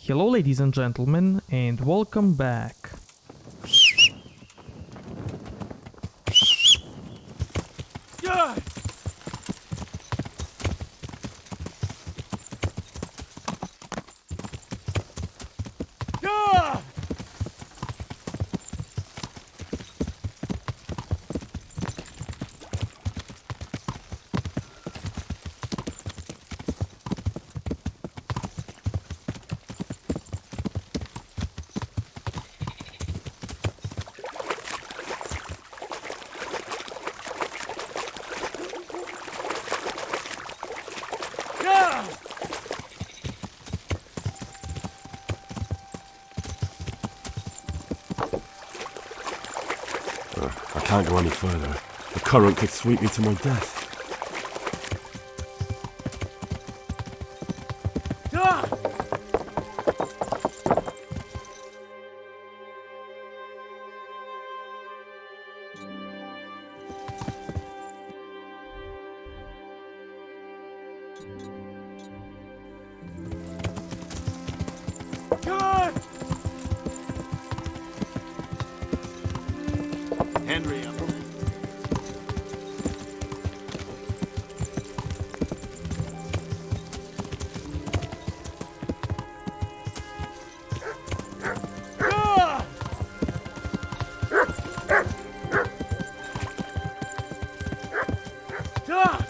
Hello ladies and gentlemen, and welcome back. Yeah! Yeah! Yeah! I can't go any further. The current could sweep me to my death. Yeah! Good! Henry, Yeah! Yeah!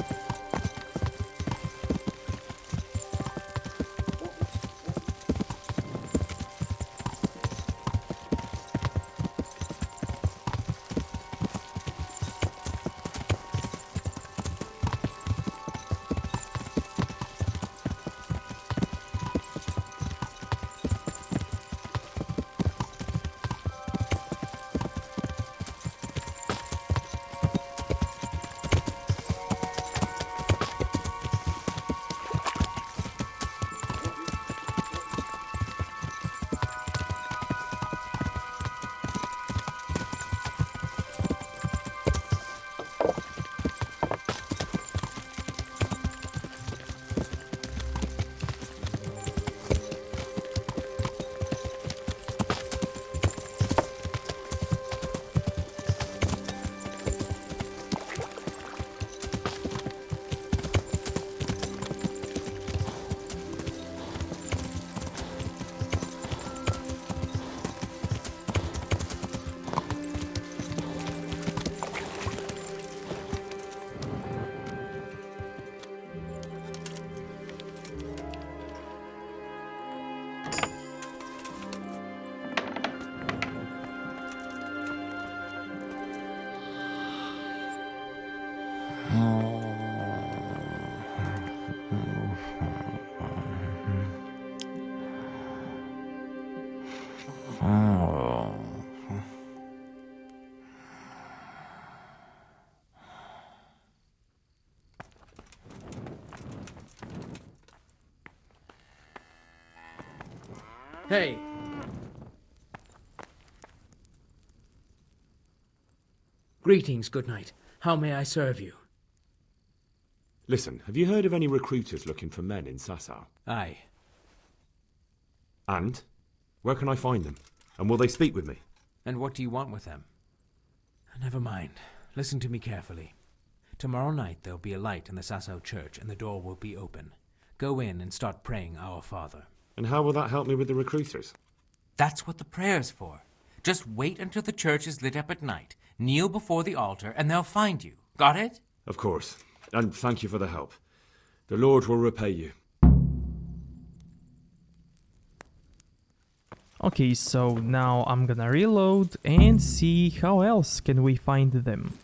Hey. Greetings, good night. How may I serve you? Listen, have you heard of any recruiters looking for men in Sasau? Aye. And? Where can I find them? And will they speak with me? And what do you want with them? Never mind. Listen to me carefully. Tomorrow night there'll be a light in the Sasau church and the door will be open. Go in and start praying Our Father. And how will that help me with the recruiters? That's what the prayer's for. Just wait until the church is lit up at night. Kneel before the altar, and they'll find you. Got it? Of course. And thank you for the help. The Lord will repay you. Okay, so now I'm gonna reload and see how else can we find them.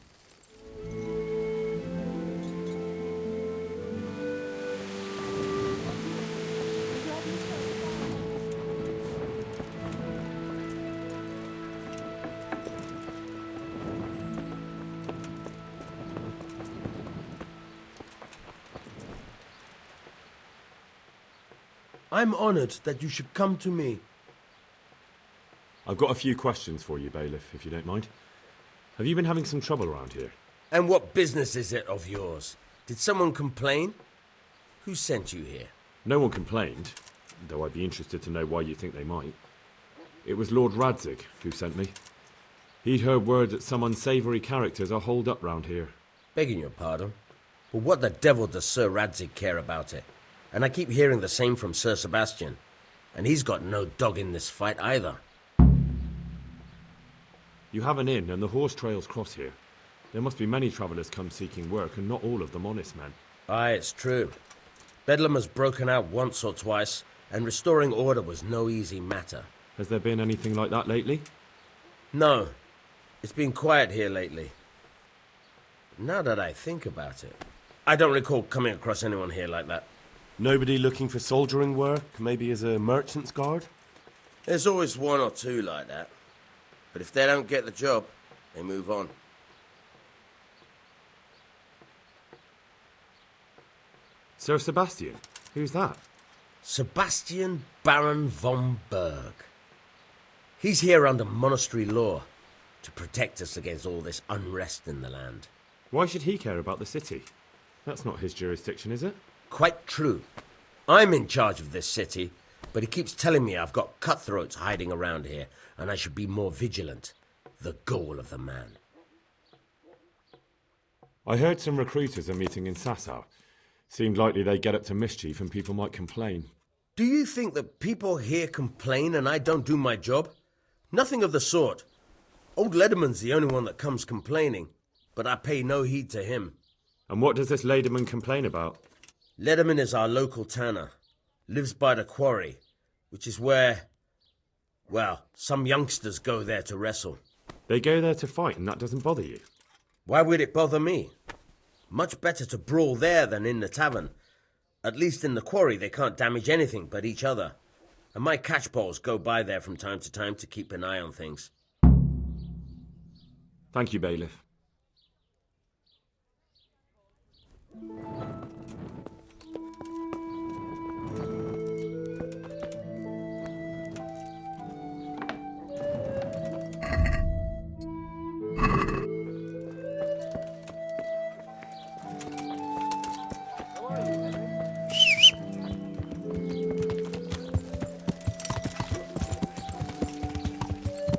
I'm honored that you should come to me. I've got a few questions for you, bailiff, if you don't mind. Have you been having some trouble around here? And what business is it of yours? Did someone complain? Who sent you here? No one complained. though I'd be interested to know why you think they might. It was Lord Radzig who sent me. He'd heard word that some unsavoury characters are holed up round here. Begging your pardon, but what the devil does Sir Radzig care about it? And I keep hearing the same from Sir Sebastian. And he's got no dog in this fight either. You have an inn and the horse trails cross here. There must be many travellers come seeking work, and not all of them honest men. Aye, it's true. Bedlam has broken out once or twice, and restoring order was no easy matter. Has there been anything like that lately? No, it's been quiet here lately. Now that I think about it, I don't recall coming across anyone here like that. Nobody looking for soldiering work, maybe as a merchant's guard? There's always one or two like that. But if they don't get the job, they move on. Sir Sebastian? Who's that? Sebastian Baron von Berg. He's here under monastery law to protect us against all this unrest in the land. Why should he care about the city? That's not his jurisdiction, is it? Quite true. I'm in charge of this city, but he keeps telling me I've got cutthroats hiding around here, and I should be more vigilant. The goal of the man. I heard some recruiters are meeting in Sasau. Seemed likely they'd get up to mischief and people might complain. Do you think that people here complain and I don't do my job? Nothing of the sort. Old Lederman's the only one that comes complaining, but I pay no heed to him. And what does this Lederman complain about? Lederman is our local tanner. Lives by the quarry, which is where, well, some youngsters go there to wrestle. They go there to fight and that doesn't bother you? Why would it bother me? Much better to brawl there than in the tavern. At least in the quarry they can't damage anything but each other. And my catchpoles go by there from time to time to keep an eye on things. Thank you, bailiff.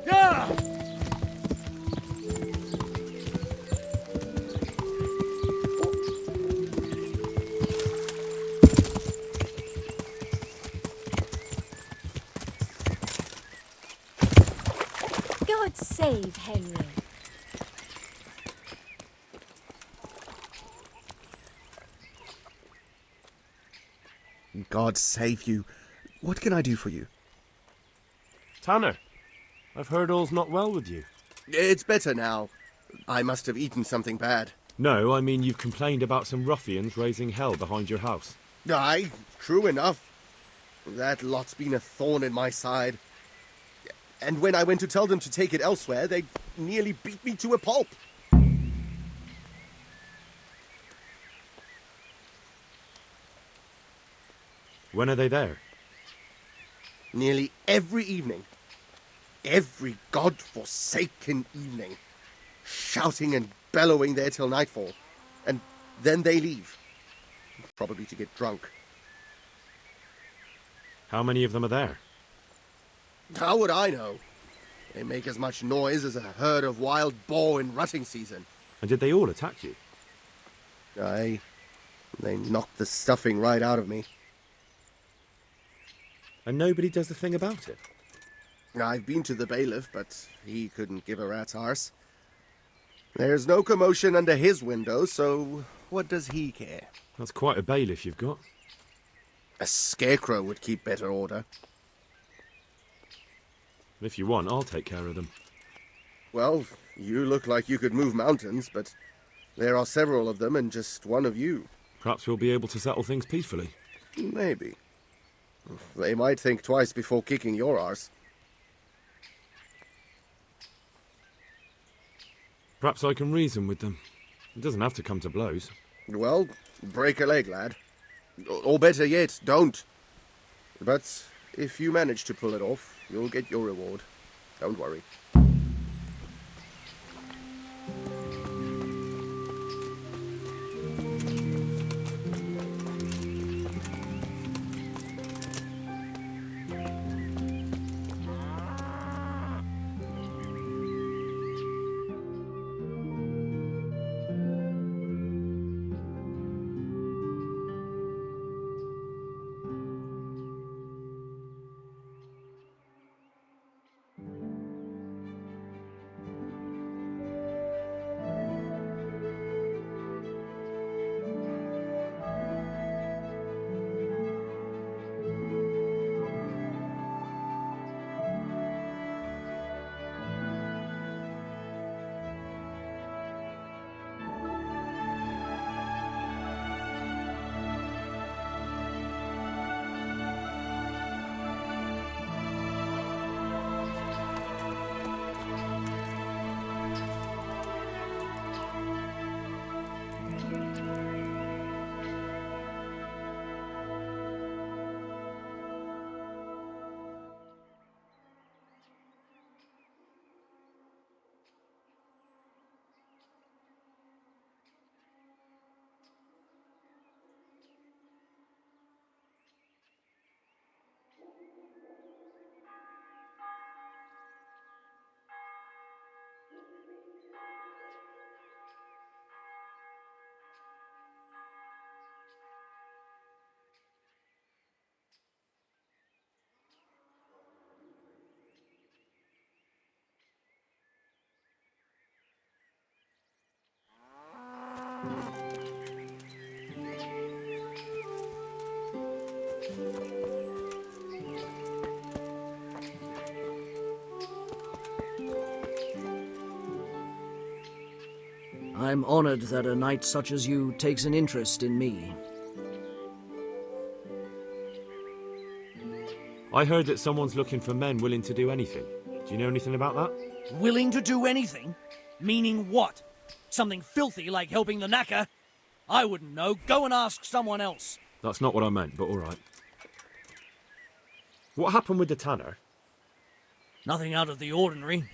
Yeah! God save Henry. God save you. What can I do for you? Tanner, I've heard all's not well with you. It's better now. I must have eaten something bad. No, I mean you've complained about some ruffians raising hell behind your house. Aye, true enough. That lot's been a thorn in my side. And when I went to tell them to take it elsewhere, they nearly beat me to a pulp. When are they there? Nearly every evening. Every god-forsaken evening. Shouting and bellowing there till nightfall. And then they leave. Probably to get drunk. How many of them are there? How would I know? They make as much noise as a herd of wild boar in rutting season. And did they all attack you? Aye. They knocked the stuffing right out of me. And nobody does a thing about it? I've been to the bailiff, but he couldn't give a rat's arse. There's no commotion under his window, so what does he care? That's quite a bailiff you've got. A scarecrow would keep better order. If you want, I'll take care of them. Well, you look like you could move mountains, but there are several of them and just one of you. Perhaps we'll be able to settle things peacefully. Maybe. They might think twice before kicking your arse. Perhaps I can reason with them. It doesn't have to come to blows. Well, break a leg, lad. Or better yet, don't. But if you manage to pull it off, you'll get your reward. Don't worry. I'm honored that a knight such as you takes an interest in me. I heard that someone's looking for men willing to do anything. Do you know anything about that? Willing to do anything? Meaning what? Something filthy like helping the knacker? I wouldn't know. Go and ask someone else. That's not what I meant, but alright. What happened with the tanner? Nothing out of the ordinary.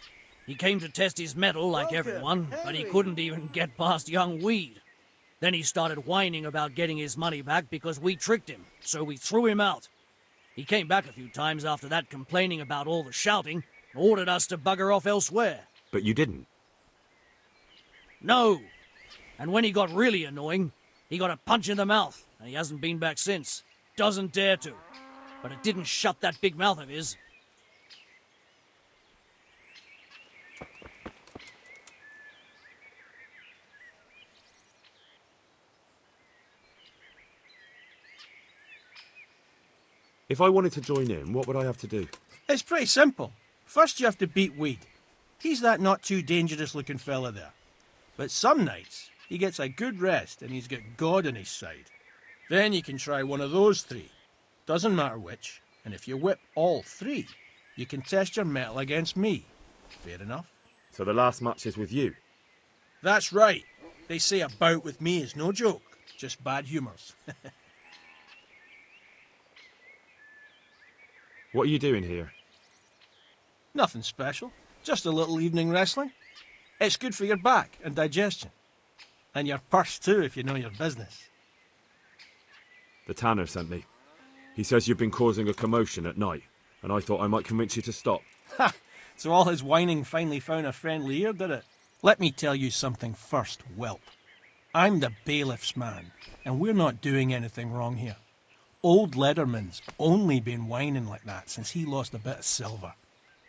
He came to test his mettle like everyone, but he couldn't even get past young Weed. Then he started whining about getting his money back because we tricked him, so we threw him out. He came back a few times after that complaining about all the shouting, and ordered us to bugger off elsewhere. But you didn't. No. And when he got really annoying, he got a punch in the mouth, and he hasn't been back since. Doesn't dare to. But it didn't shut that big mouth of his. If I wanted to join in, what would I have to do? It's pretty simple. First you have to beat Weed. He's that not too dangerous looking fella there. But some nights, he gets a good rest and he's got God on his side. Then you can try one of those three. Doesn't matter which. And if you whip all three, you can test your mettle against me. Fair enough? So the last match is with you? That's right. They say a bout with me is no joke. Just bad humours. What are you doing here? Nothing special. Just a little evening wrestling. It's good for your back and digestion. And your purse too, if you know your business. The tanner sent me. He says you've been causing a commotion at night, and I thought I might convince you to stop. Ha! So all his whining finally found a friendly ear, did it? Let me tell you something first, whelp. I'm the bailiff's man, and we're not doing anything wrong here. Old Lederman's only been whining like that since he lost a bit of silver.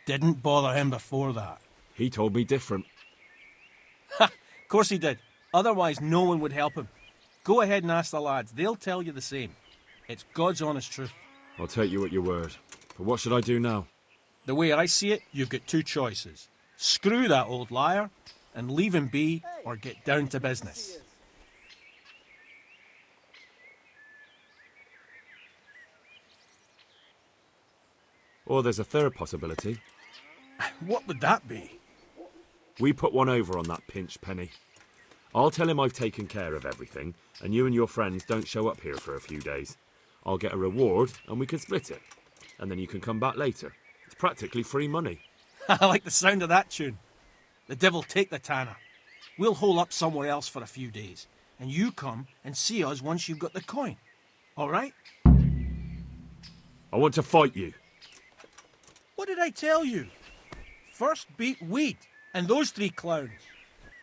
Didn't bother him before that. He told me different. Ha! Of course he did. Otherwise no one would help him. Go ahead and ask the lads. They'll tell you the same. It's God's honest truth. I'll take you at your word. But what should I do now? The way I see it, you've got two choices. Screw that old liar and leave him be, or get down to business. Or there's a third possibility. What would that be? We put one over on that pinch penny. I'll tell him I've taken care of everything, and you and your friends don't show up here for a few days. I'll get a reward, and we can split it. And then you can come back later. It's practically free money. I like the sound of that tune. The devil take the tanner. We'll hole up somewhere else for a few days, and you come and see us once you've got the coin. All right? I want to fight you. What did I tell you? First beat Weed and those three clowns,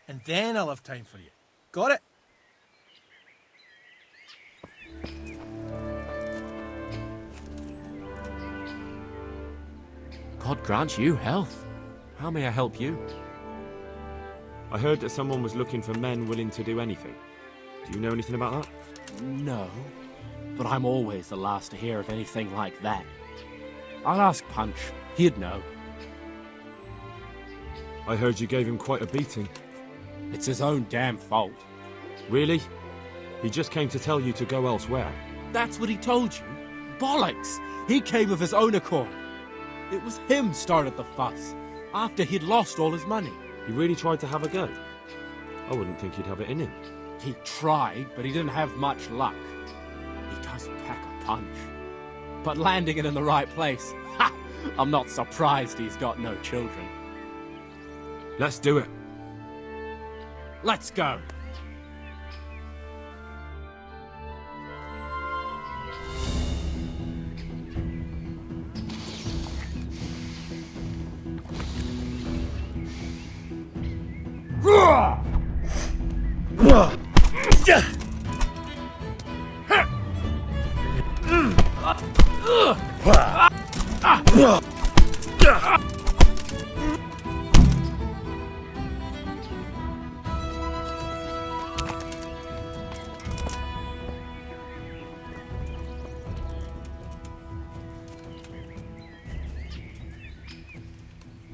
and then I'll have time for you. Got it? God grant you health. How may I help you? I heard that someone was looking for men willing to do anything. Do you know anything about that? No, but I'm always the last to hear of anything like that. I'll ask Punch. He'd know. I heard you gave him quite a beating. It's his own damn fault. Really? He just came to tell you to go elsewhere. That's what he told you? Bollocks! He came of his own accord. It was him started the fuss, after he'd lost all his money. He really tried to have a go. I wouldn't think he'd have it in him. He tried, but he didn't have much luck. He does pack a punch. But landing it in the right place, ha! I'm not surprised he's got no children. Let's do it. Let's go.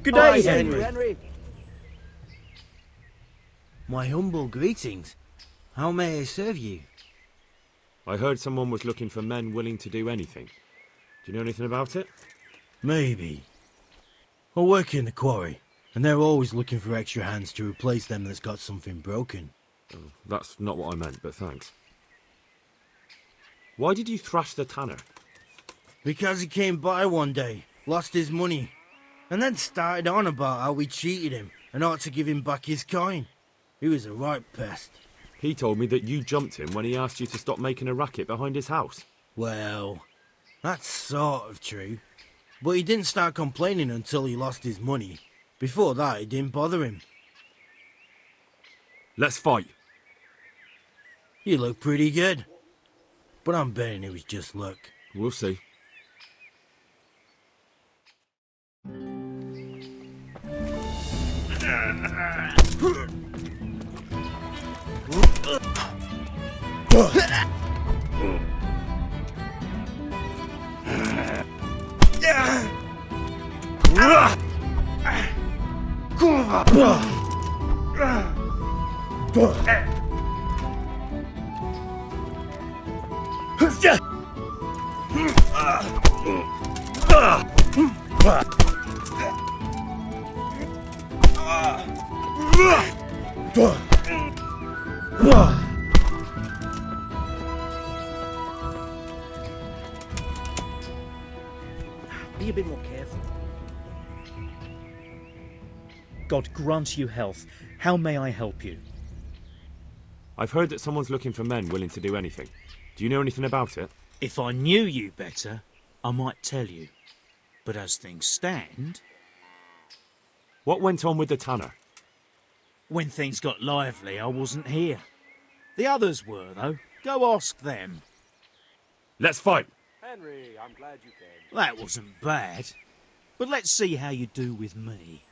Good Aye, day, Henry. Henry. My humble greetings. How may I serve you? I heard someone was looking for men willing to do anything. Do you know anything about it? Maybe. I work in the quarry, and they're always looking for extra hands to replace them that's got something broken. Oh, that's not what I meant, but thanks. Why did you thrash the tanner? Because he came by one day, lost his money, and then started on about how we cheated him and ought to give him back his coin. He was a right pest. He told me that you jumped him when he asked you to stop making a racket behind his house. Well, that's sort of true. But he didn't start complaining until he lost his money. Before that, it didn't bother him. Let's fight. You look pretty good. But I'm betting it was just luck. We'll see. Be a bit more careful. God grant you health. How may I help you? I've heard that someone's looking for men willing to do anything. Do you know anything about it? If I knew you better, I might tell you. But as things stand... What went on with the tanner? When things got lively, I wasn't here. The others were, though. Go ask them. Let's fight! Henry, I'm glad you came. That wasn't bad. But let's see how you do with me.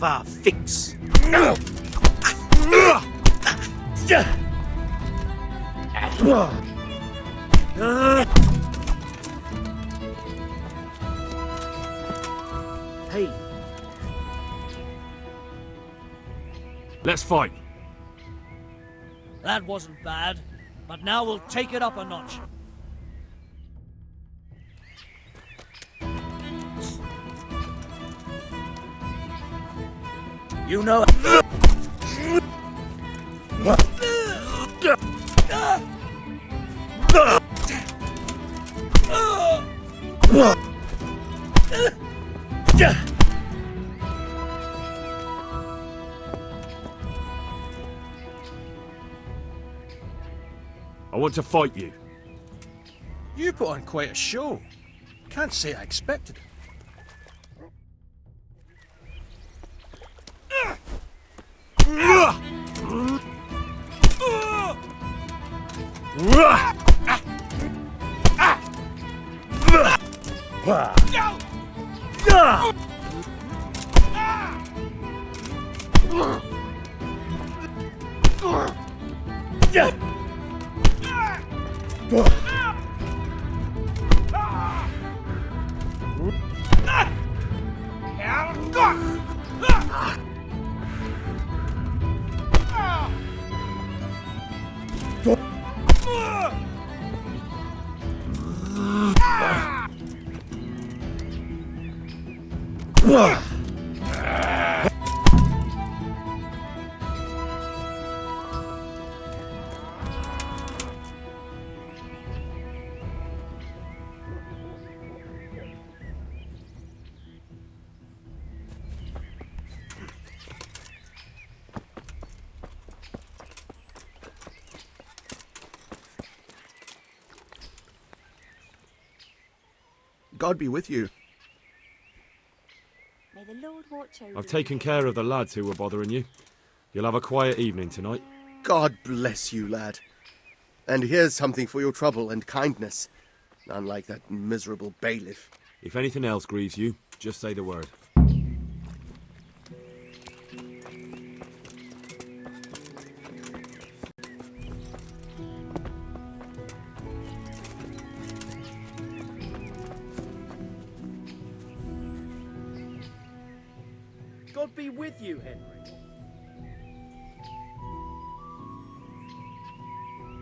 Vfx. Hey. Let's fight. That wasn't bad, but now we'll take it up a notch. You know... I want to fight you. You put on quite a show. Can't say I expected it. God be with you. May the Lord watch over I've taken care of the lads who were bothering you. You'll have a quiet evening tonight. God bless you, lad. And here's something for your trouble and kindness. Unlike that miserable bailiff. If anything else grieves you, just say the word. God be with you, Henry.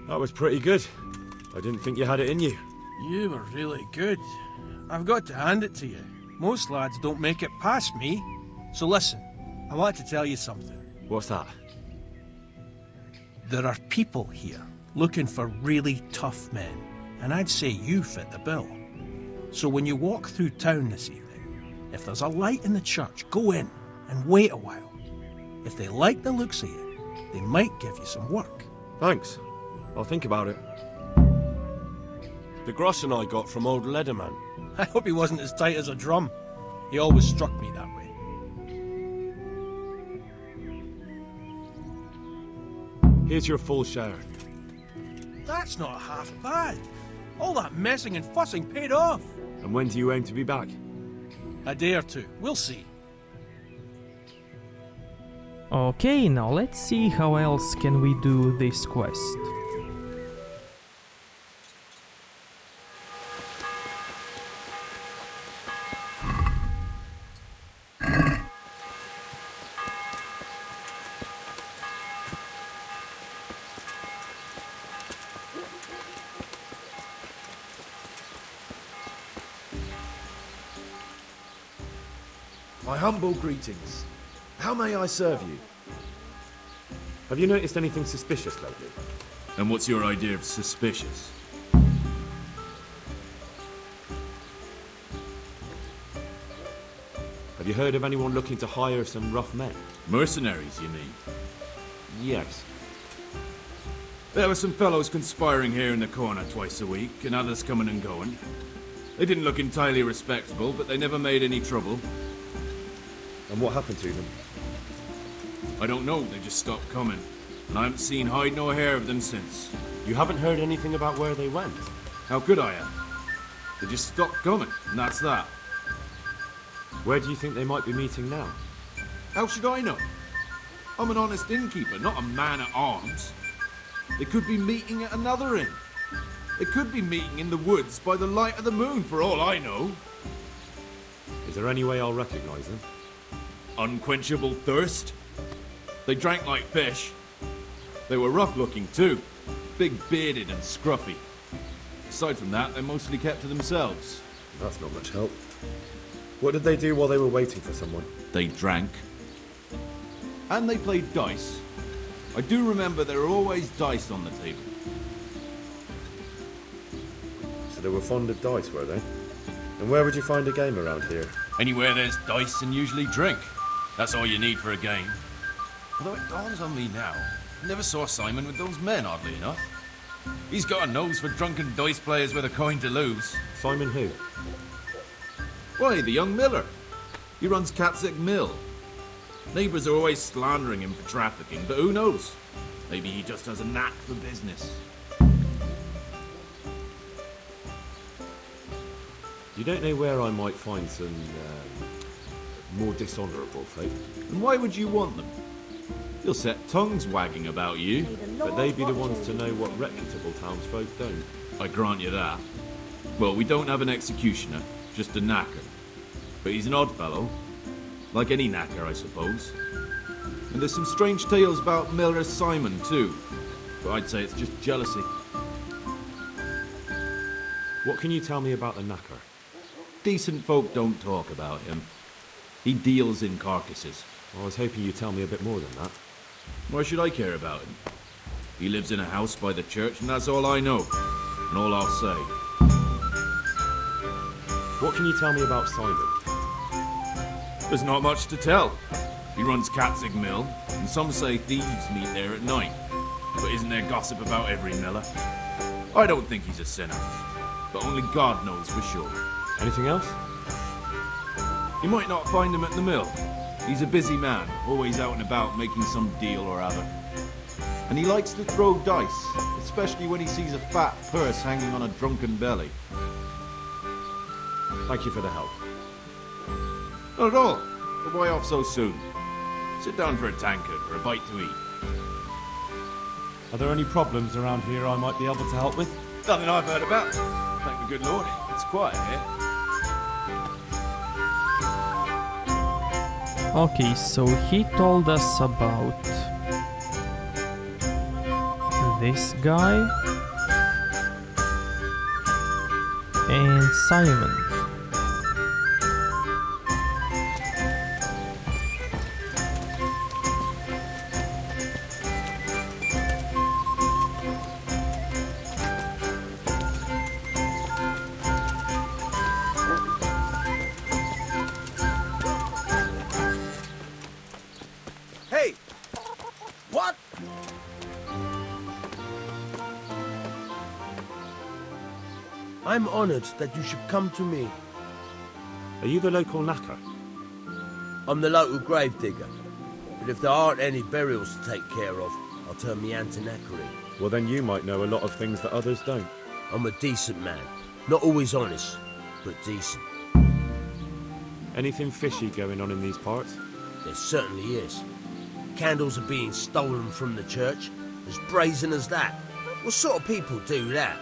That was pretty good. I didn't think you had it in you. You were really good. I've got to hand it to you. Most lads don't make it past me. So listen, I want to tell you something. What's that? There are people here looking for really tough men, and I'd say you fit the bill. So when you walk through town this evening, if there's a light in the church, go in and wait a while. If they like the looks of you, they might give you some work. Thanks. I'll think about it. The groschen I got from old Leatherman. I hope he wasn't as tight as a drum. He always struck me that way. Here's your full share. That's not half bad. All that messing and fussing paid off. And when do you aim to be back? A day or two. We'll see. Okay, now let's see how else can we do this quest. My humble greetings. How may I serve you? Have you noticed anything suspicious lately? And what's your idea of suspicious? Have you heard of anyone looking to hire some rough men? Mercenaries, you mean? Yes. There were some fellows conspiring here in the corner twice a week, and others coming and going. They didn't look entirely respectable, but they never made any trouble. And what happened to them? I don't know, they just stopped coming. And I haven't seen hide nor hair of them since. You haven't heard anything about where they went? How could I have? They just stopped coming, and that's that. Where do you think they might be meeting now? How should I know? I'm an honest innkeeper, not a man-at-arms. They could be meeting at another inn. They could be meeting in the woods by the light of the moon, for all I know. Is there any way I'll recognize them? Unquenchable thirst. They drank like fish. They were rough-looking too, big-bearded and scruffy. Aside from that, they mostly kept to themselves. That's not much help. What did they do while they were waiting for someone? They drank. And they played dice. I do remember there were always dice on the table. So they were fond of dice, were they? And where would you find a game around here? Anywhere there's dice and usually drink. That's all you need for a game. Although it dawns on me now, I never saw Simon with those men, oddly enough. He's got a nose for drunken dice players with a coin to lose. Simon who? Why, the young miller. He runs Catsick Mill. Neighbours are always slandering him for trafficking, but who knows? Maybe he just has a knack for business. You don't know where I might find some more dishonourable folk? And why would you want them? You'll set tongues wagging about you. But they'd be the ones to know what reputable townsfolk don't. I grant you that. Well, we don't have an executioner, just a knacker. But he's an odd fellow. Like any knacker, I suppose. And there's some strange tales about Miller Simon, too. But I'd say it's just jealousy. What can you tell me about the knacker? Decent folk don't talk about him. He deals in carcasses. I was hoping you'd tell me a bit more than that. Why should I care about him? He lives in a house by the church, and that's all I know. And all I'll say. What can you tell me about Simon? There's not much to tell. He runs Catsick Mill, and some say thieves meet there at night. But isn't there gossip about every miller? I don't think he's a sinner, but only God knows for sure. Anything else? You might not find him at the mill. He's a busy man, always out and about making some deal or other. And he likes to throw dice, especially when he sees a fat purse hanging on a drunken belly. Thank you for the help. Not at all. But why off so soon? Sit down for a tankard or a bite to eat. Are there any problems around here I might be able to help with? Nothing I've heard about. Thank the good Lord. It's quiet here. Okay, so he told us about this guy and Simon. Hey! What? I'm honored that you should come to me. Are you the local knacker? I'm the local gravedigger. But if there aren't any burials to take care of, I'll turn me hand to knackery. Well, then you might know a lot of things that others don't. I'm a decent man. Not always honest, but decent. Anything fishy going on in these parts? There certainly is. Candles are being stolen from the church, as brazen as that. What sort of people do that?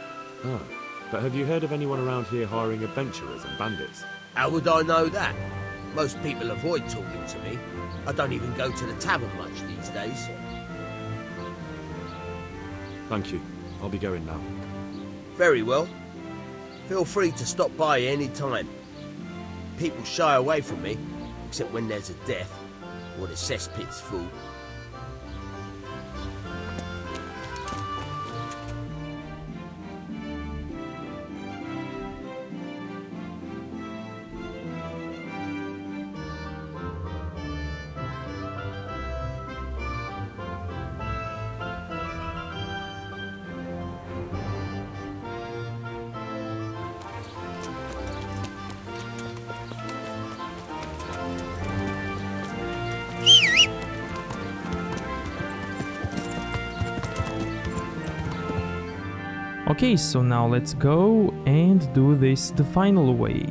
Oh. But have you heard of anyone around here hiring adventurers and bandits? How would I know that? Most people avoid talking to me. I don't even go to the tavern much these days. Thank you. I'll be going now. Very well. Feel free to stop by any time. People shy away from me, except when there's a death, or the cesspit's full. Okay, so now let's go and do this the final way.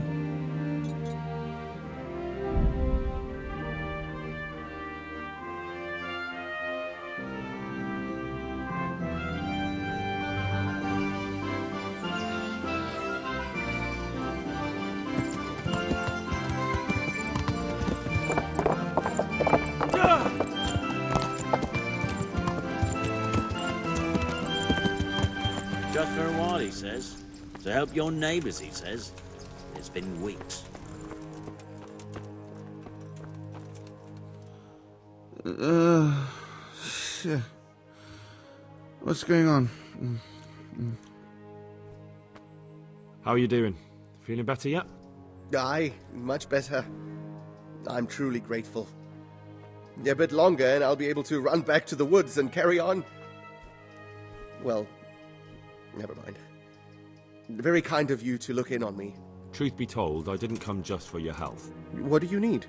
Just for a while, he says. To help your neighbors, he says. It's been weeks. Shit. What's going on? How are you doing? Feeling better yet? Aye, much better. I'm truly grateful. A bit longer and I'll be able to run back to the woods and carry on. Well, never mind. Very kind of you to look in on me. Truth be told, I didn't come just for your health. What do you need?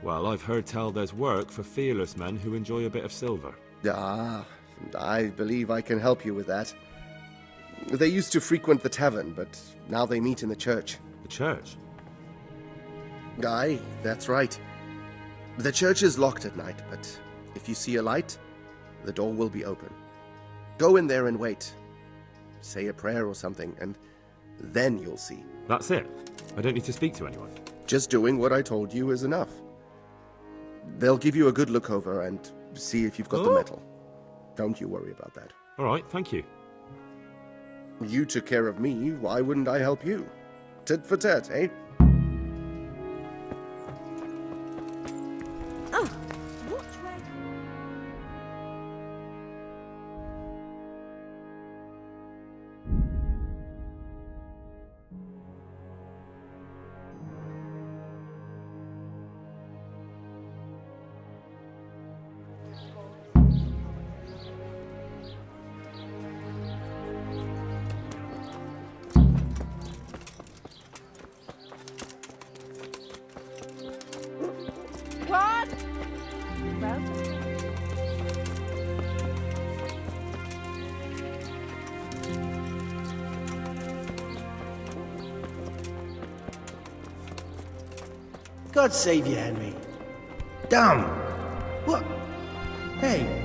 Well, I've heard tell there's work for fearless men who enjoy a bit of silver. Ah, I believe I can help you with that. They used to frequent the tavern, but now they meet in the church. The church? Aye, that's right. The church is locked at night, but if you see a light, the door will be open. Go in there and wait. Say a prayer or something, and then you'll see. That's it? I don't need to speak to anyone? Just doing what I told you is enough. They'll give you a good look over and see if you've got the metal. Don't you worry about that. All right, thank you. You took care of me, why wouldn't I help you? Tit for tat, eh? Oh, what way? God save you, Henry. Damn! What? Hey.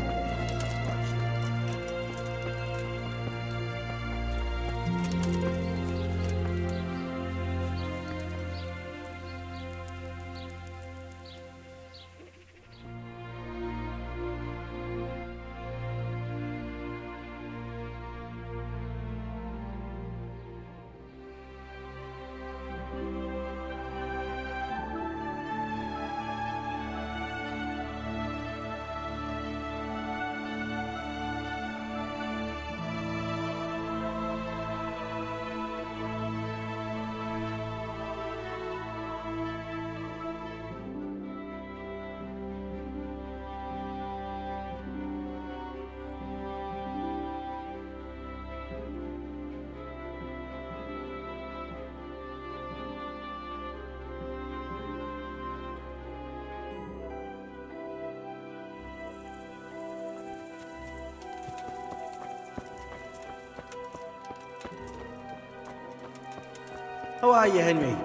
How are you, Henry?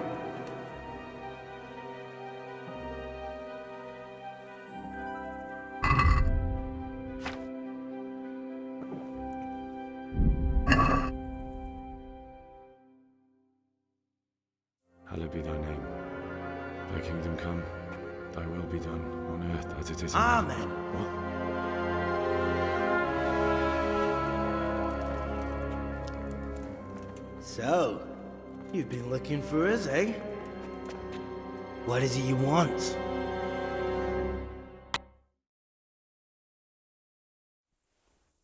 Hallowed be thy name. Thy kingdom come, thy will be done, on earth as it is in Amen. heaven. What? So, you've been looking for us, eh? What is it you want?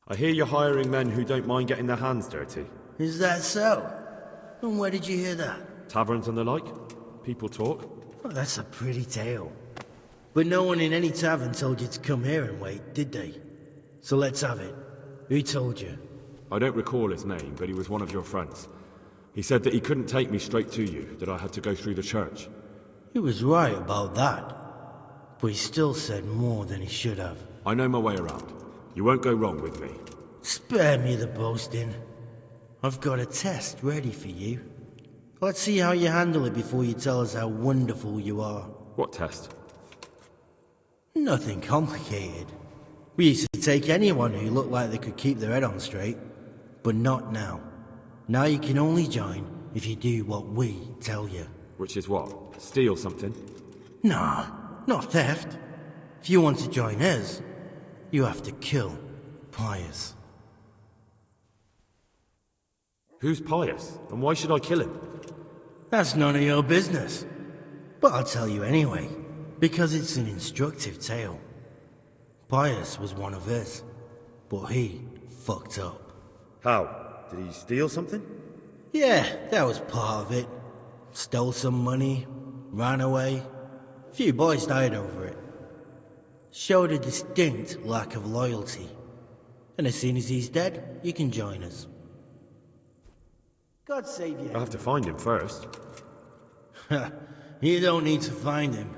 I hear you're hiring men who don't mind getting their hands dirty. Is that so? And where did you hear that? Taverns and the like? People talk? Well, that's a pretty tale. But no one in any tavern told you to come here and wait, did they? So let's have it. Who told you? I don't recall his name, but he was one of your friends. He said that he couldn't take me straight to you, that I had to go through the church. He was right about that. But he still said more than he should have. I know my way around. You won't go wrong with me. Spare me the boasting. I've got a test ready for you. Let's see how you handle it before you tell us how wonderful you are. What test? Nothing complicated. We used to take anyone who looked like they could keep their head on straight. But not now. Now you can only join if you do what we tell you. Which is what? Steal something? Nah, not theft. If you want to join us, you have to kill Pius. Who's Pius? And why should I kill him? That's none of your business. But I'll tell you anyway, because it's an instructive tale. Pius was one of us, but he fucked up. How? Did he steal something? Yeah, that was part of it. Stole some money, ran away. A few boys died over it. Showed a distinct lack of loyalty. And as soon as he's dead, you can join us. God save you. I'll have to find him first. You don't need to find him.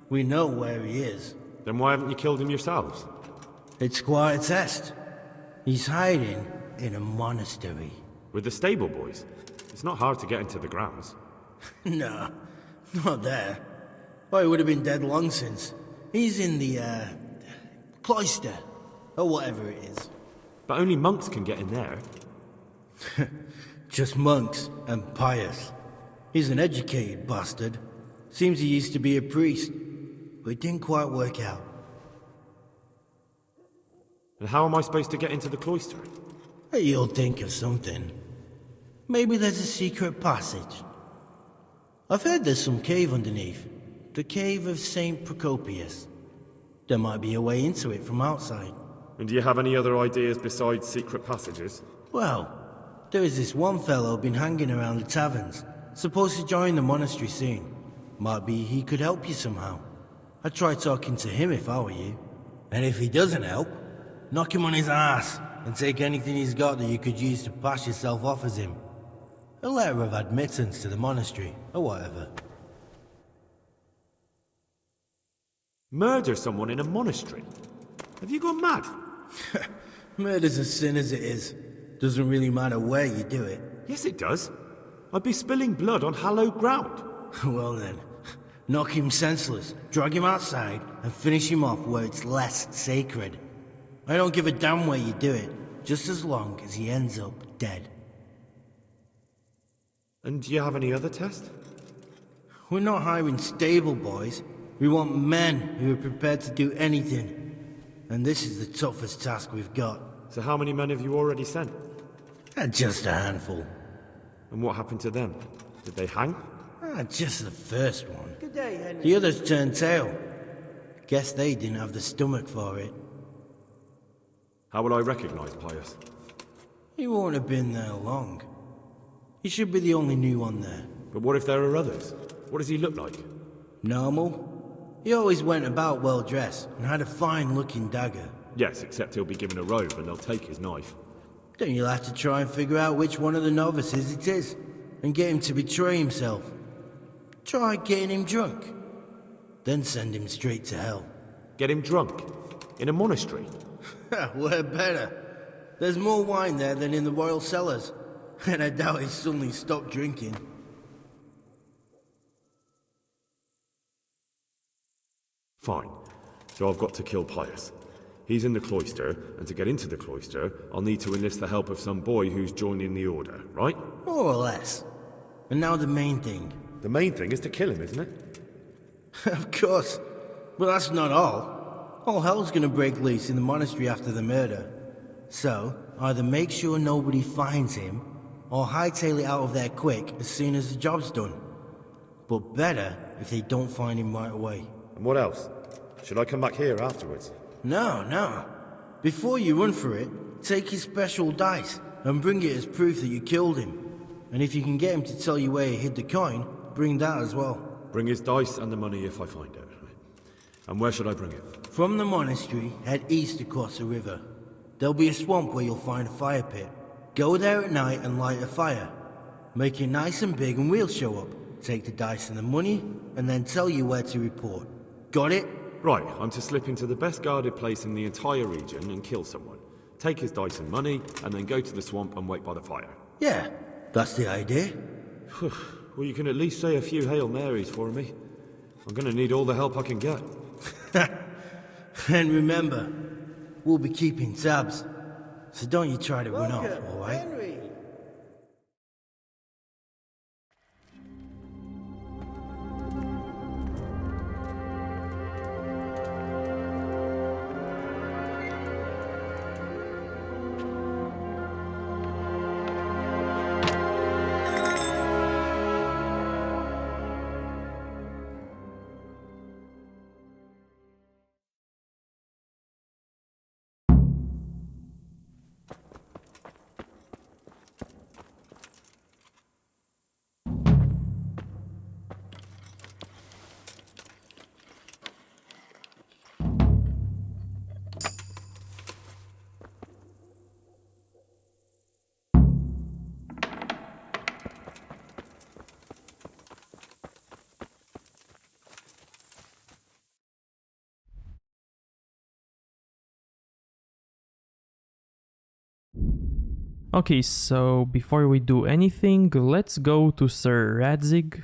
We know where he is. Then why haven't you killed him yourselves? It's quite a test. He's hiding in a monastery. With the stable boys? It's not hard to get into the grounds. No, not there. Oh, he would have been dead long since. He's in the, cloister, or whatever it is. But only monks can get in there. Just monks and Pius. He's an educated bastard. Seems he used to be a priest, but it didn't quite work out. And how am I supposed to get into the cloister? You'll think of something. Maybe there's a secret passage. I've heard there's some cave underneath. The cave of St. Procopius. There might be a way into it from outside. And do you have any other ideas besides secret passages? Well, there is this one fellow been hanging around the taverns. Supposed to join the monastery soon. Might be he could help you somehow. I'd try talking to him if I were you. And if he doesn't help, knock him on his ass and take anything he's got that you could use to pass yourself off as him. A letter of admittance to the monastery, or whatever. Murder someone in a monastery? Have you gone mad? Murder's a sin as it is. Doesn't really matter where you do it. Yes, it does. I'd be spilling blood on hallowed ground. Well then, knock him senseless, drag him outside, and finish him off where it's less sacred. I don't give a damn where you do it, just as long as he ends up dead. And do you have any other test? We're not hiring stable boys. We want men who are prepared to do anything. And this is the toughest task we've got. So how many men have you already sent? Just a handful. And what happened to them? Did they hang? Just the first one. Good day, Henry. The others turned tail. Guess they didn't have the stomach for it. How will I recognize Pius? He won't have been there long. He should be the only new one there. But what if there are others? What does he look like? Normal. He always went about well dressed and had a fine-looking dagger. Yes, except he'll be given a robe and they'll take his knife. Then you'll have to try and figure out which one of the novices it is, and get him to betray himself. Try getting him drunk. Then send him straight to hell. Get him drunk? In a monastery? We're better. There's more wine there than in the royal cellars, and I doubt he suddenly stopped drinking. Fine. So I've got to kill Pius. He's in the cloister, and to get into the cloister, I'll need to enlist the help of some boy who's joining the order, right? More or less. And now the main thing. The main thing is to kill him, isn't it? Of course. But that's not all. All hell's gonna break loose in the monastery after the murder. So, either make sure nobody finds him, or hightail it out of there quick as soon as the job's done. But better if they don't find him right away. And what else? Should I come back here afterwards? No. Before you run for it, take his special dice and bring it as proof that you killed him. And if you can get him to tell you where he hid the coin, bring that as well. Bring his dice and the money if I find it. And where should I bring it? From the monastery, head east across the river. There'll be a swamp where you'll find a fire pit. Go there at night and light a fire. Make it nice and big and we'll show up. Take the dice and the money, and then tell you where to report. Got it? Right, I'm to slip into the best guarded place in the entire region and kill someone. Take his dice and money, and then go to the swamp and wait by the fire. Yeah, that's the idea. Well, you can at least say a few Hail Marys for me. I'm gonna need all the help I can get. And remember, we'll be keeping tabs. So don't you try to run off, alright? Henry. Okay, so before we do anything, let's go to Sir Radzig.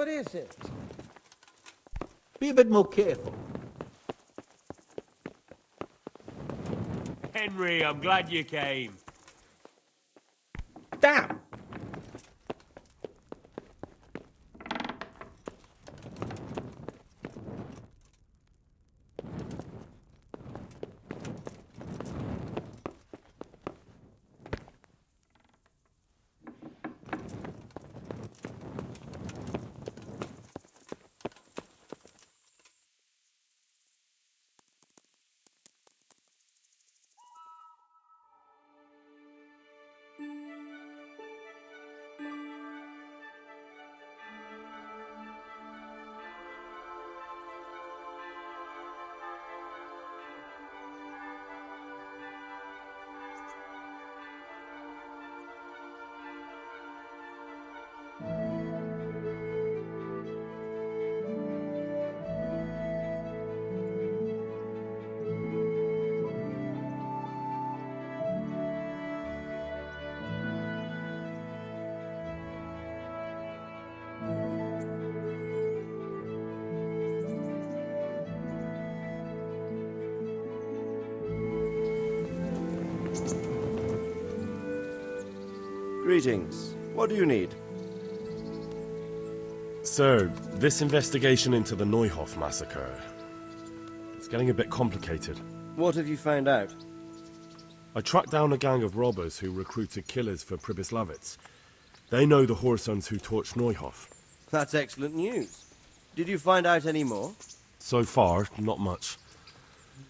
What is it? Be a bit more careful. Henry, I'm glad you came. Damn! Greetings. What do you need? Sir, this investigation into the Neuhof massacre... It's getting a bit complicated. What have you found out? I tracked down a gang of robbers who recruited killers for Pribyslavitz. They know the Horsons who torched Neuhof. That's excellent news. Did you find out any more? So far, not much.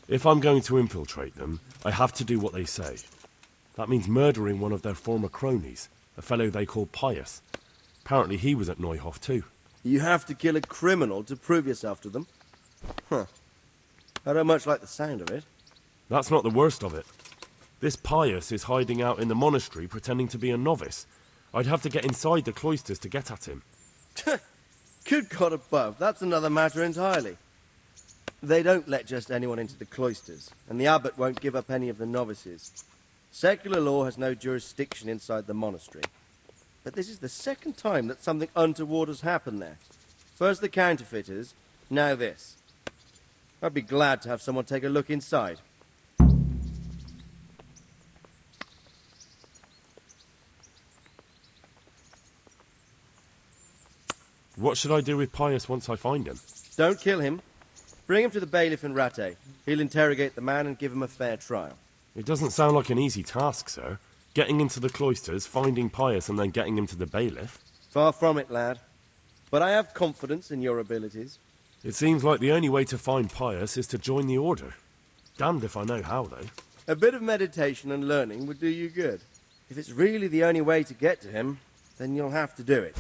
If I'm going to infiltrate them, I have to do what they say. That means murdering one of their former cronies, a fellow they call Pius. Apparently he was at Neuhof too. You have to kill a criminal to prove yourself to them? Huh. I don't much like the sound of it. That's not the worst of it. This Pius is hiding out in the monastery pretending to be a novice. I'd have to get inside the cloisters to get at him. Good God above, that's another matter entirely. They don't let just anyone into the cloisters, and the abbot won't give up any of the novices. Secular law has no jurisdiction inside the monastery. But this is the second time that something untoward has happened there. First the counterfeiters, now this. I'd be glad to have someone take a look inside. What should I do with Pius once I find him? Don't kill him. Bring him to the bailiff in Rattay. He'll interrogate the man and give him a fair trial. It doesn't sound like an easy task, sir. Getting into the cloisters, finding Pius, and then getting him to the bailiff. Far from it, lad. But I have confidence in your abilities. It seems like the only way to find Pius is to join the order. Damned if I know how, though. A bit of meditation and learning would do you good. If it's really the only way to get to him, then you'll have to do it.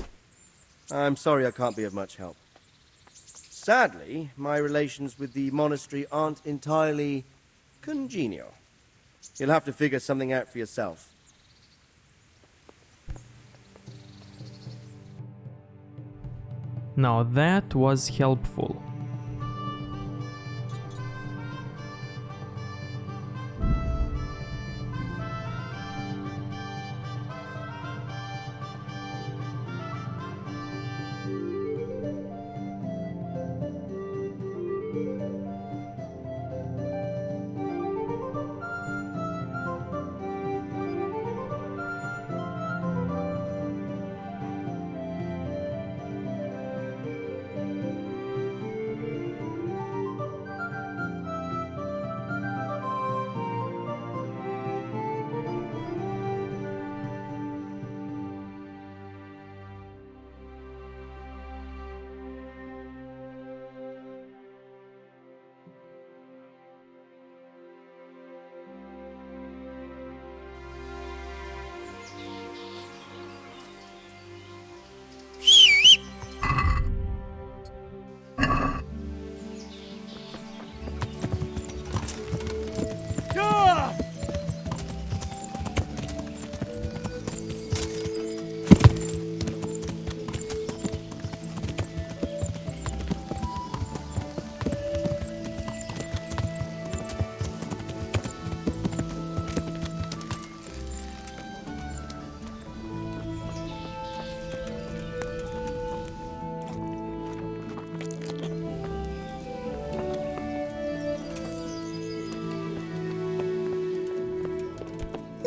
I'm sorry I can't be of much help. Sadly, my relations with the monastery aren't entirely congenial. You'll have to figure something out for yourself. Now that was helpful.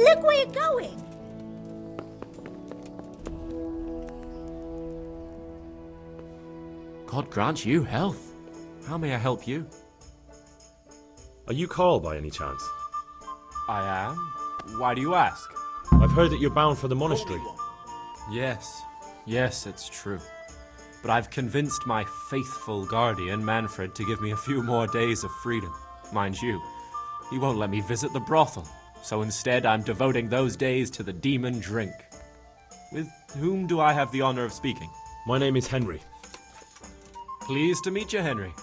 Look where you're going! God grant you health. How may I help you? Are you Carl by any chance? I am. Why do you ask? I've heard that you're bound for the monastery. Yes, it's true. But I've convinced my faithful guardian, Manfred, to give me a few more days of freedom. Mind you, he won't let me visit the brothel, so instead I'm devoting those days to the demon drink. With whom do I have the honor of speaking? My name is Henry. Pleased to meet you, Henry.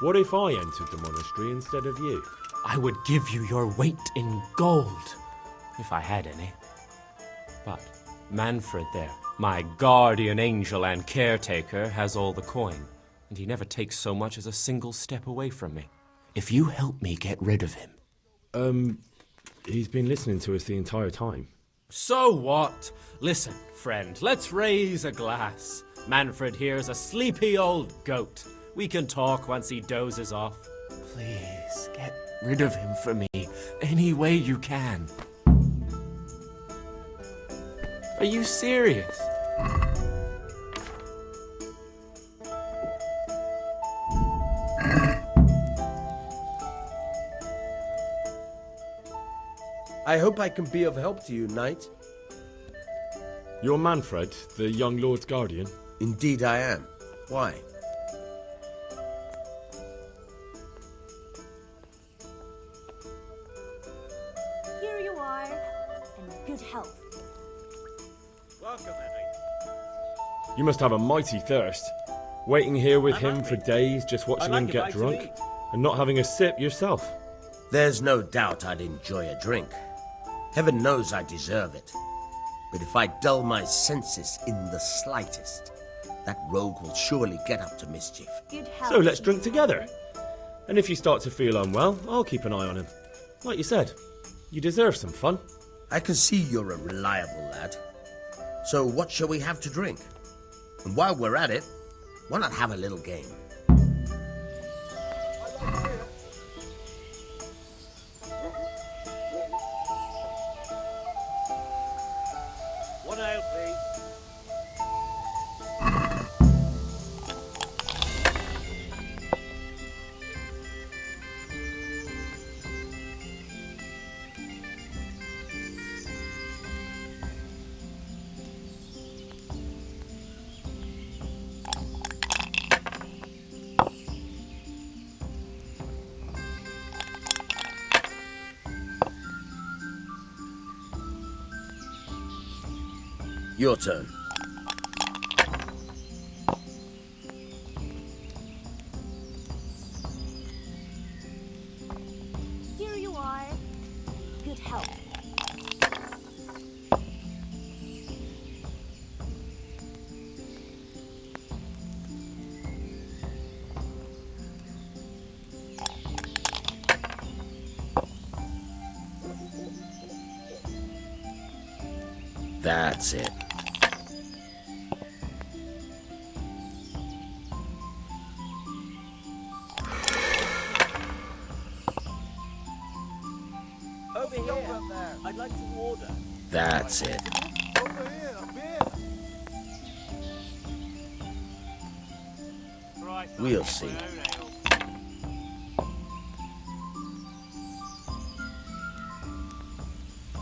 What if I entered the monastery instead of you? I would give you your weight in gold, if I had any. But Manfred there, my guardian angel and caretaker, has all the coin, and he never takes so much as a single step away from me. If you help me get rid of him... He's been listening to us the entire time. So what? Listen, friend, let's raise a glass. Manfred here's a sleepy old goat. We can talk once he dozes off. Please, get rid of him for me, any way you can. Are you serious? I hope I can be of help to you, knight. You're Manfred, the young lord's guardian? Indeed I am. Why? Here you are, and good health. Welcome, Henry. You must have a mighty thirst. Waiting here with him for days, just watching him get drunk, and not having a sip yourself. There's no doubt I'd enjoy a drink. Heaven knows I deserve it. But if I dull my senses in the slightest, that rogue will surely get up to mischief. Good health. So let's drink together. And if you start to feel unwell, I'll keep an eye on him. Like you said, you deserve some fun. I can see you're a reliable lad. So what shall we have to drink? And while we're at it, why not have a little game? One ale, please. Your turn. Here you are. Good health. That's it. Over here. I'd like to order. That's it. Over here, We'll see.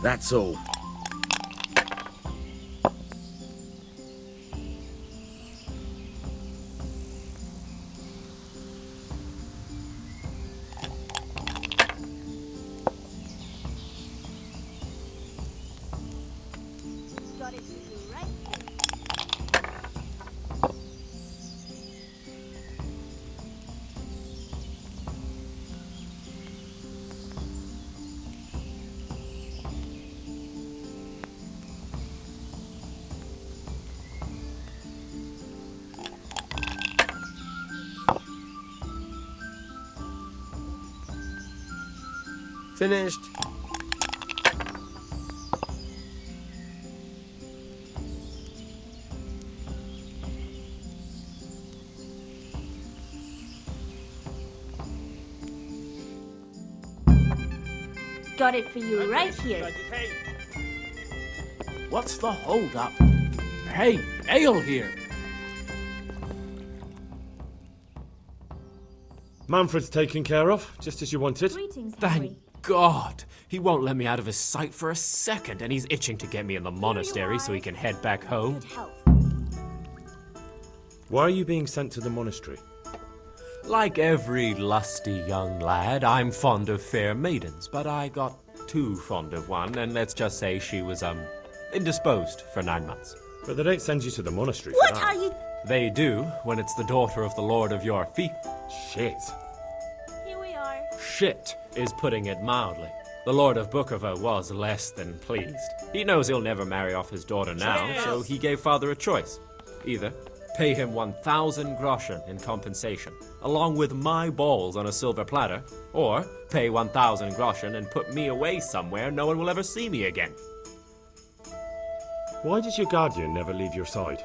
That's all. Got it to you right here. Finished. Got it for you right here. What's the hold-up? Hey, ale here! Manfred's taken care of, just as you wanted. Thank God! He won't let me out of his sight for a second, and he's itching to get me in the monastery so he can head back home. Why are you being sent to the monastery? Like every lusty young lad, I'm fond of fair maidens, but I got too fond of one, and let's just say she was, indisposed for 9 months. But they don't send you to the monastery What for that. are you? They do, when it's the daughter of the Lord of your feet. Shit. Here we are. Shit is putting it mildly. The Lord of Bukovo was less than pleased. He knows he'll never marry off his daughter now, so he gave father a choice. Either pay him 1,000 groschen in compensation, along with my balls on a silver platter, or pay 1,000 groschen and put me away somewhere no one will ever see me again. Why does your guardian never leave your side?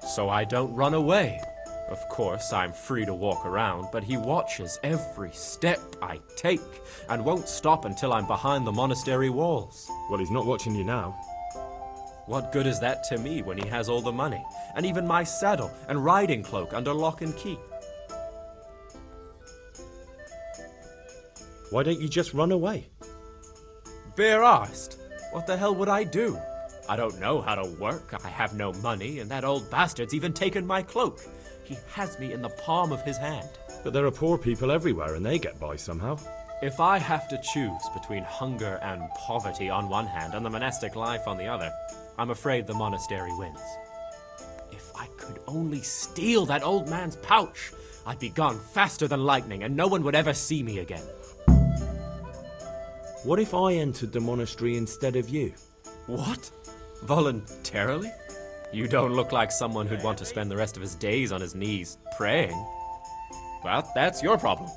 So I don't run away. Of course, I'm free to walk around, but he watches every step I take and won't stop until I'm behind the monastery walls. Well, he's not watching you now. What good is that to me when he has all the money, and even my saddle and riding cloak under lock and key? Why don't you just run away? Bare arsed. What the hell would I do? I don't know how to work, I have no money, and that old bastard's even taken my cloak. He has me in the palm of his hand. But there are poor people everywhere and they get by somehow. If I have to choose between hunger and poverty on one hand and the monastic life on the other, I'm afraid the monastery wins. If I could only steal that old man's pouch, I'd be gone faster than lightning and no one would ever see me again. What if I entered the monastery instead of you? What? Voluntarily? You don't look like someone who'd want to spend the rest of his days on his knees praying. Well, that's your problem.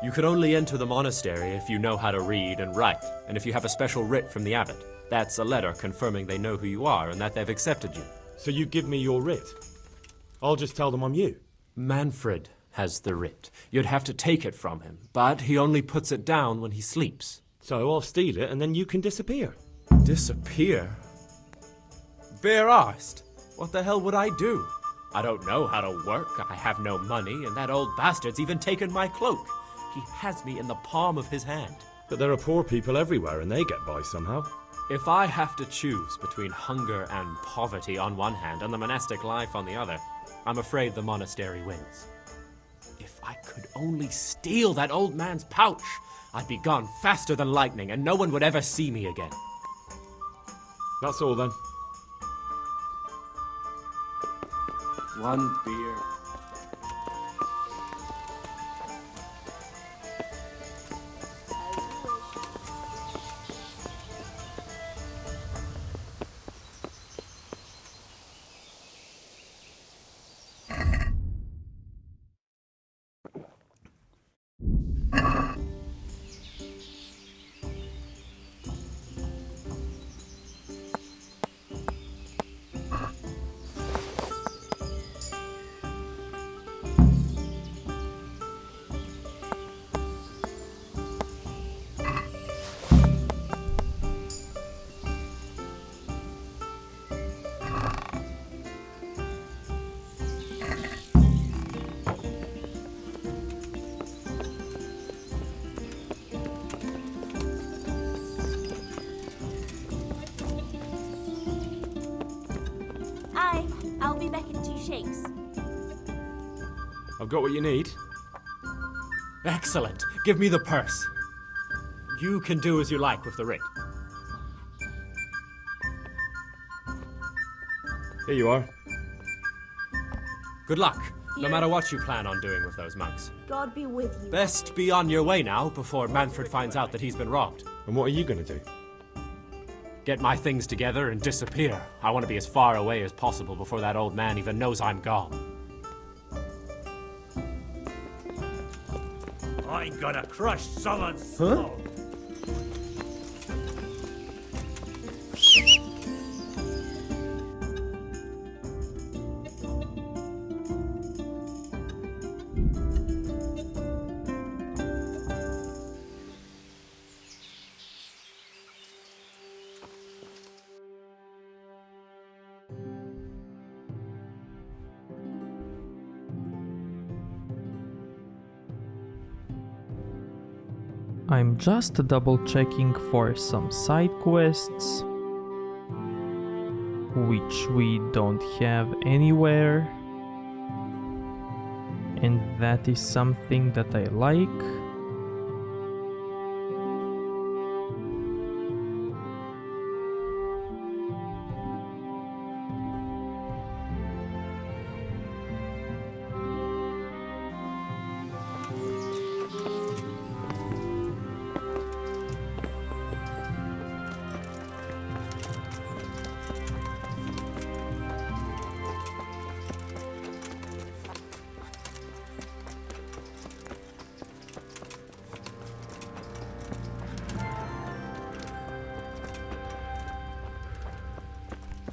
You could only enter the monastery if you know how to read and write, and if you have a special writ from the abbot. That's a letter confirming they know who you are and that they've accepted you. So you give me your writ? I'll just tell them I'm you. Manfred has the writ. You'd have to take it from him, but he only puts it down when he sleeps. So I'll steal it and then you can disappear. Disappear? Bare arsed. What the hell would I do? I don't know how to work, I have no money, and that old bastard's even taken my cloak. He has me in the palm of his hand. But there are poor people everywhere and they get by somehow. If I have to choose between hunger and poverty on one hand and the monastic life on the other, I'm afraid the monastery wins. If I could only steal that old man's pouch, I'd be gone faster than lightning and no one would ever see me again. That's all then. One beer. I'll be back in 2 shakes. I've got what you need. Excellent. Give me the purse. You can do as you like with the writ. Here you are. Good luck, no matter what you plan on doing with those monks. God be with you. Best be on your way now before Manfred finds out that he's been robbed. And what are you going to do? Get my things together and disappear. I want to be as far away as possible before that old man even knows I'm gone. I'm gonna crush someone's skull. I'm just double checking for some side quests, which we don't have anywhere, and that is something that I like.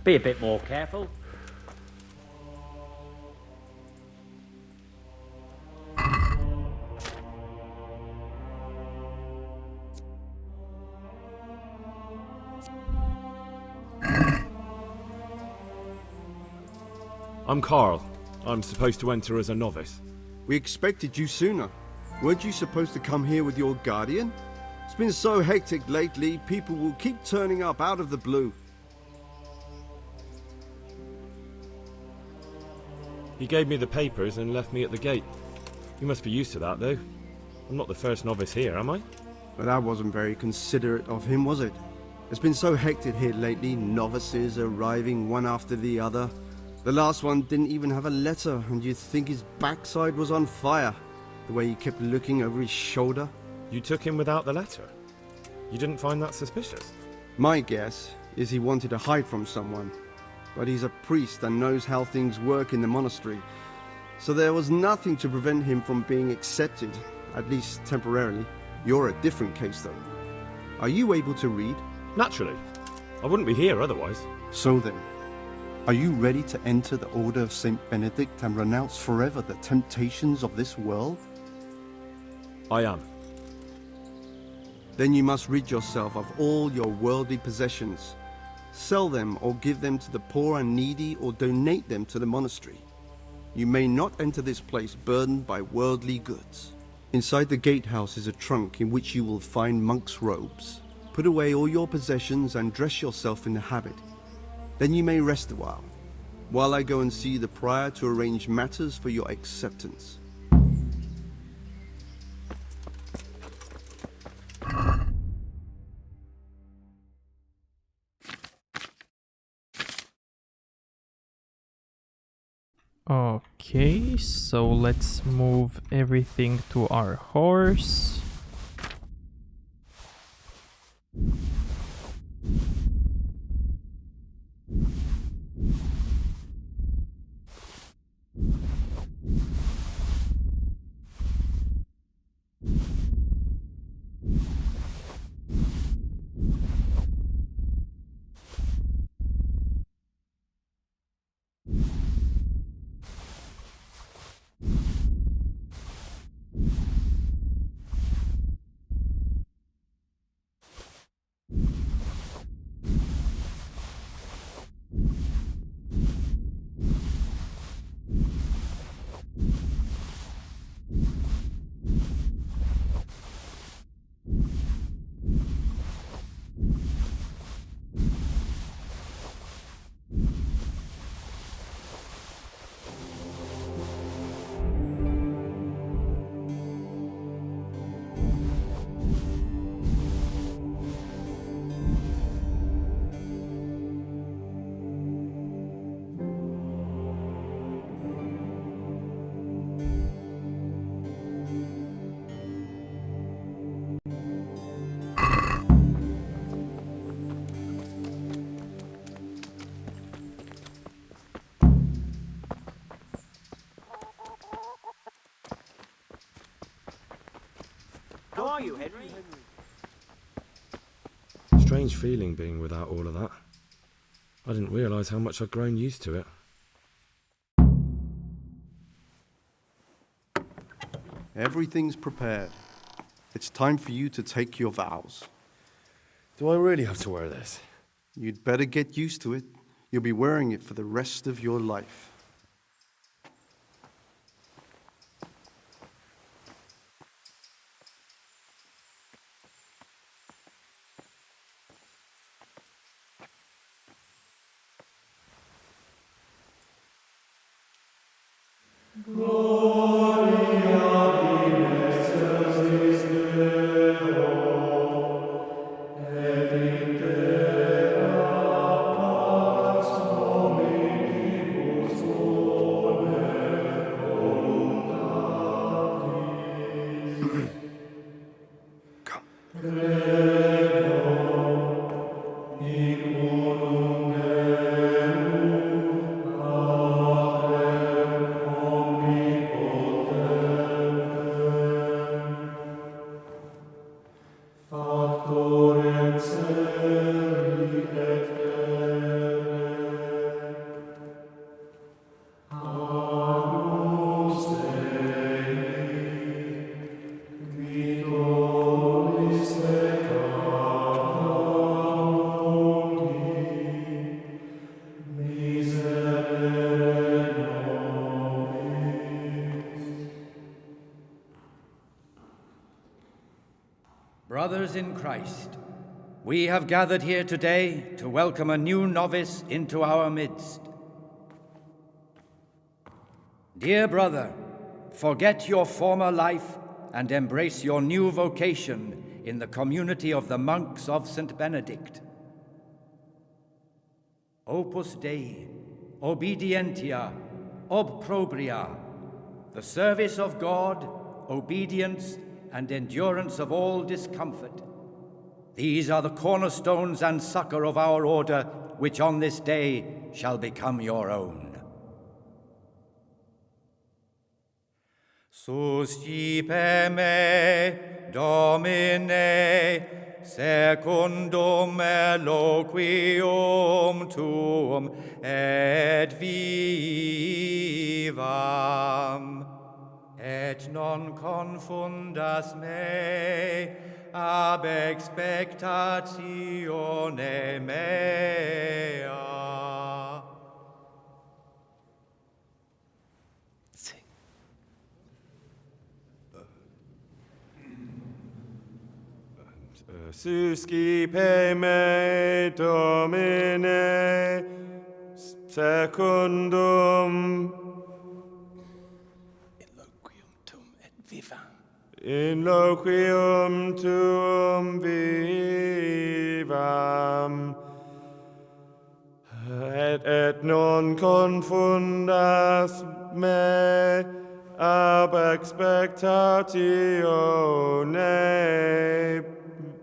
Be a bit more careful. I'm Carl. I'm supposed to enter as a novice. We expected you sooner. Weren't you supposed to come here with your guardian? It's been so hectic lately, people will keep turning up out of the blue. He gave me the papers and left me at the gate. You must be used to that, though. I'm not the first novice here, am I? But that wasn't very considerate of him, was it? It's been so hectic here lately, novices arriving one after the other. The last one didn't even have a letter, and you'd think his backside was on fire, the way he kept looking over his shoulder. You took him without the letter? You didn't find that suspicious? My guess is he wanted to hide from someone. But he's a priest and knows how things work in the monastery, so there was nothing to prevent him from being accepted, at least temporarily. You're a different case, though. Are you able to read? Naturally. I wouldn't be here otherwise. So then, are you ready to enter the Order of St. Benedict and renounce forever the temptations of this world? I am. Then you must rid yourself of all your worldly possessions. Sell them or give them to the poor and needy or donate them to the monastery. You may not enter this place burdened by worldly goods. Inside the gatehouse is a trunk in which you will find monk's robes. Put away all your possessions and dress yourself in the habit. Then you may rest a while I go and see the prior to arrange matters for your acceptance. Okay, so let's move everything to our horse. How are you, Henry? Strange feeling being without all of that. I didn't realise how much I'd grown used to it. Everything's prepared. It's time for you to take your vows. Do I really have to wear this? You'd better get used to it. You'll be wearing it for the rest of your life. Brothers in Christ, we have gathered here today to welcome a new novice into our midst. Dear brother, forget your former life and embrace your new vocation in the community of the monks of St. Benedict. Opus Dei, obedientia, obprobria, the service of God, obedience, and endurance of all discomfort. These are the cornerstones and succor of our order, which on this day shall become your own. Suscipe me, Domine, secundum eloquium tuum, et vivam. Et non confundas me ab expectatione mea. Suscipe me, Domine, secundum in loquium tuum vivam, et non confundas me ab expectatione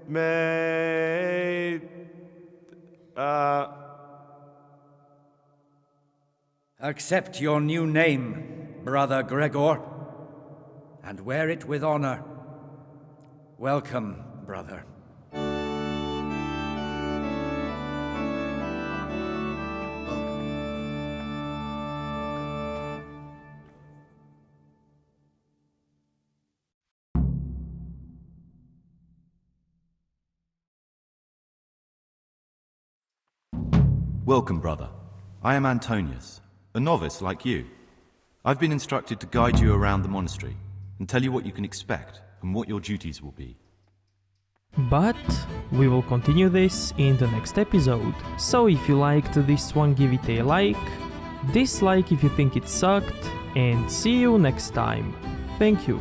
mea. Accept your new name, Brother Gregor, and wear it with honor. Welcome, brother. Welcome, brother. I am Antonius, a novice like you. I've been instructed to guide you around the monastery and tell you what you can expect and what your duties will be. But we will continue this in the next episode. So if you liked this one, give it a like, dislike if you think it sucked, and see you next time. Thank you.